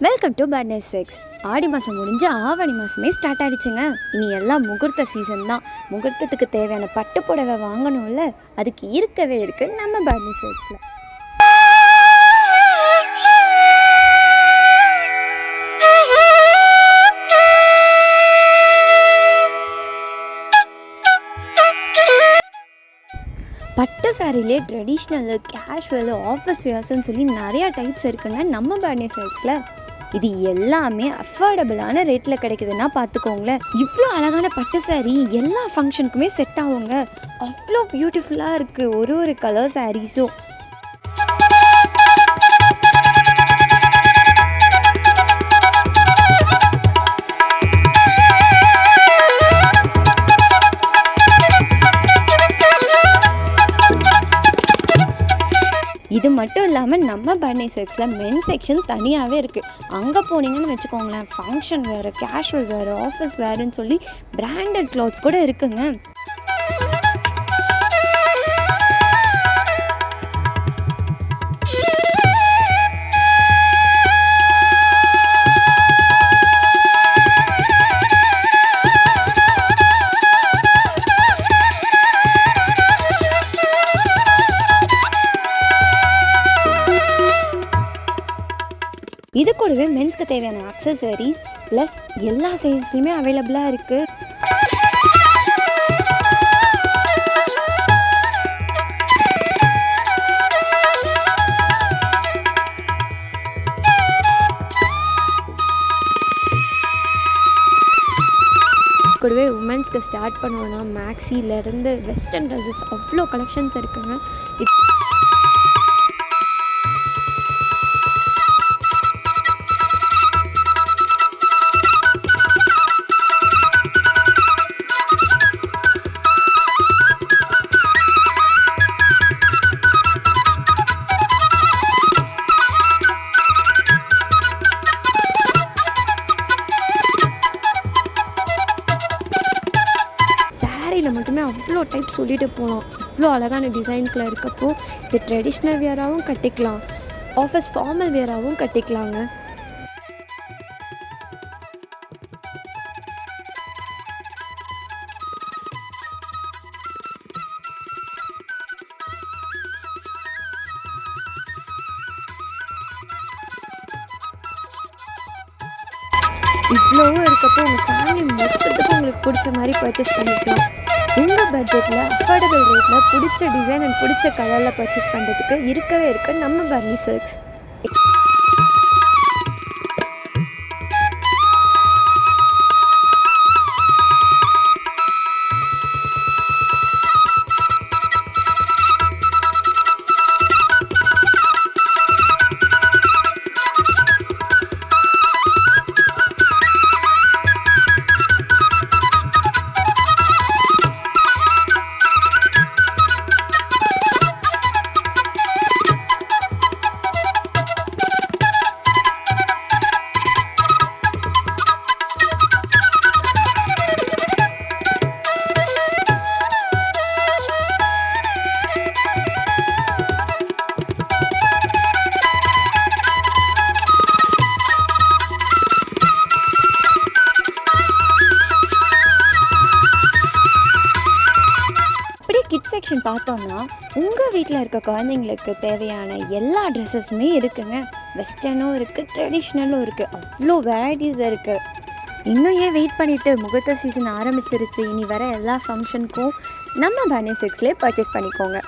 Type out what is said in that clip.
Welcome to badness sex. ஆடி மாதம் முடிஞ்சு ஆவணி மாதமே ஸ்டார்ட் ஆகிடுச்சுங்க. இனி எல்லாம் முகூர்த்த சீசன் தான். முகூர்த்தத்துக்கு தேவையான பட்டு புடவை வாங்கணும்ல, அதுக்கு இருக்கவே இருக்குது நம்ம பேட்னஸ் செக்ஸில். பட்டு சாரிலே ட்ரெடிஷ்னலு, கேஷுவலு, ஆஃபீஸ் வியர்ஸ்ன்னு சொல்லி நிறையா டைப்ஸ் இருக்குங்க நம்ம பேட்னஸ் செக்ஸில். இது எல்லாமே அஃபோர்டபுளான ரேட்டில் கிடைக்குதுன்னா பார்த்துக்கோங்களேன். இவ்வளோ அழகான பட்டு சாரீ எல்லா ஃபங்க்ஷனுக்குமே செட் ஆகுங்க. அவ்வளோ பியூட்டிஃபுல்லாக இருக்குது ஒரு கலர் சாரீஸும். இது மட்டும் இல்லாமல் நம்ம பேட்னஸ் செக்ஸில் மென் செக்ஷன் தனியாகவே இருக்குது. அங்கே போனீங்கன்னு வச்சுக்கோங்களேன், ஃபங்க்ஷன் வேறு, கேஷுவல் வேறு, ஆஃபீஸ் வேறுன்னு சொல்லி பிராண்டட் க்ளாத்ஸ் கூட இருக்குங்க. இது கூடவே மென்ஸ்க்கு தேவையான அக்சசரிஸ் ப்ளஸ் எல்லா சைஸ்லையுமே அவைலபிளாக இருக்குது. கூடவே உமன்ஸ்க்கு ஸ்டார்ட் பண்ணுவோன்னா மேக்ஸிலேருந்து வெஸ்டர்ன் ட்ரெஸ்ஸஸ் அவ்வளோ கலெக்ஷன்ஸ் இருக்குங்க. சாரியில் மட்டுமே அவ்வளோ டைப் சொல்லிட்டு போகலாம். அவ்வளோ அழகான டிசைன்ஸில் இருக்கப்போ இது ட்ரெடிஷ்னல் வியராகவும் கட்டிக்கலாம், ஆஃபீஸ் ஃபார்மல் வியராகவும் கட்டிக்கலாங்க. இவ்வளோவும் இருக்கப்போ உங்கள் ஃபேமிலி மொத்தத்துக்கும் உங்களுக்கு பிடிச்ச மாதிரி பர்ச்சேஸ் பண்ணிக்கலாம். உங்கள் பட்ஜெட்டில் அஃபோர்டபுள் ரேட்டில் பிடிச்ச டிசைன் அண்ட் பிடிச்ச கலரில் பர்ச்சேஸ் பண்ணுறதுக்கு இருக்கவே இருக்குது நம்ம பேட்னஸ் செக்ஸ். கிட்ஸ் செக்ஷன் பார்த்தோம்னா உங்கள் வீட்டில் இருக்க குழந்தைங்களுக்கு தேவையான எல்லா ட்ரெஸ்ஸஸுமே இருக்குங்க. வெஸ்டர்னும் இருக்குது, ட்ரெடிஷ்னலும் இருக்குது, அவ்வளோ வெரைட்டிஸ் இருக்குது. இன்னும் ஏன் வெயிட் பண்ணிவிட்டு, முகூர்த்த சீசன் ஆரம்பிச்சிருச்சு. இனி வர எல்லா ஃபங்க்ஷனுக்கும் நம்ம பேட்னஸ் செக்ஸ்லேயே பர்ச்சேஸ் பண்ணிக்கோங்க.